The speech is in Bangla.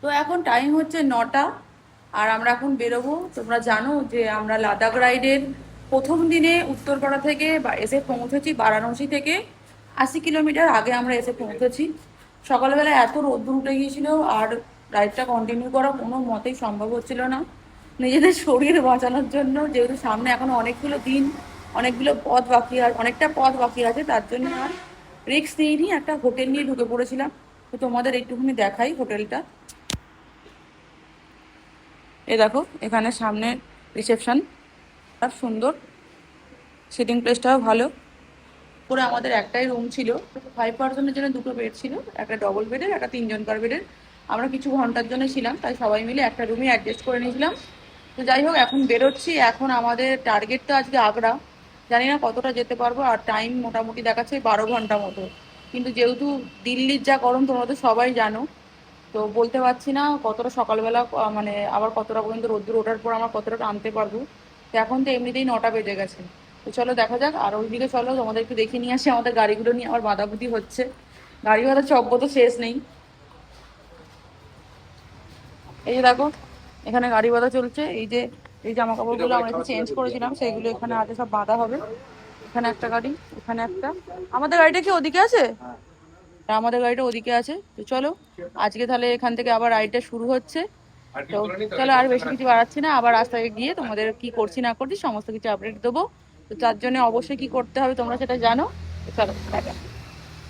তো এখন টাইম হচ্ছে 9টা, আর আমরা এখন বেরোবো। তোমরা জানো যে আমরা লাদাখ রাইডের প্রথম দিনে উত্তরপাড়া থেকে এসে পৌঁছেছি বারাণসী থেকে। 80 কিলোমিটার আগে আমরা এসে পৌঁছেছি। সকালবেলা এত রোদ্দুর উঠে গিয়েছিল, আর রাইডটা কন্টিনিউ করা কোনো মতেই সম্ভব হচ্ছিল না নিজেদের শরীর বাঁচানোর জন্য, যেহেতু সামনে এখনো অনেকগুলো দিন, অনেকগুলো পথ বাকি আছে, অনেকটা পথ বাকি আছে। তার জন্য আর রিস্ক নিয়ে একটা হোটেল নিয়ে ঢুকে পড়েছিলাম। তো তোমাদের একটুখানি দেখাই হোটেলটা। এ দেখো, এখানে সামনে রিসেপশন, খুব সুন্দর, সিটিং প্লেসটাও ভালো। পুরো আমাদের একটাই রুম ছিল, 5 পার্সনের জন্য দুটো বেড ছিল, একটা ডবল বেডের, একটা 3 জনকার বেডের। আমরা কিছু ঘন্টার জন্য ছিলাম, তাই সবাই মিলে একটা রুমে অ্যাডজাস্ট করে নিয়েছিলাম। তো যাই হোক, এখন বেরোচ্ছি। এখন আমাদের টার্গেট তো আজকে আগ্রা, জানি না কতটা যেতে পারবো। আর টাইম মোটামুটি দেখাচ্ছে 12 ঘন্টা মতো। কিন্তু যেহেতু দিল্লির যা গরম তোমরা তো সবাই জানো, তো বলতে পারছি না কতটা সকালবেলা মানে আবার কতটা পর্যন্ত রোদ্দুর ওঠার পর আমরা কতটা আনতে পারবো। তো এখন তো এমনিতেই 9টা বেজে গেছে। তো চলো দেখা যাক। আর ওইদিকে চলো তোমাদের একটু দেখে নিয়ে আসি, আমাদের গাড়িগুলো নিয়ে আবার বাঁধাবুধি হচ্ছে। গাড়ি ভাড়া চব্য তো শেষ নেই। এই যে দেখো, এখানে গাড়ি বাঁধা চলছে। এই যে এই জামা কাপড়গুলো আমরা একটু চেঞ্জ করেছিলাম, সেইগুলো এখানে আগে সব বাঁধা হবে। এখানে একটা গাড়ি, এখানে একটা। আমাদের গাড়িটা কি ওদিকে আছে? আর আমাদের গাড়িটা ওদিকে আছে। তো চলো, আজকে তাহলে এখান থেকে আবার রাইডটা শুরু হচ্ছে। তো চলো, আর বেশি কিছু বাড়াচ্ছি না, আবার রাস্তায় গিয়ে তোমাদের কি করছি না করছি সমস্ত কিছু আপডেট দেবো। তো তার জন্য অবশ্যই কি করতে হবে তোমরা সেটা জানো। তো চলো টাটা।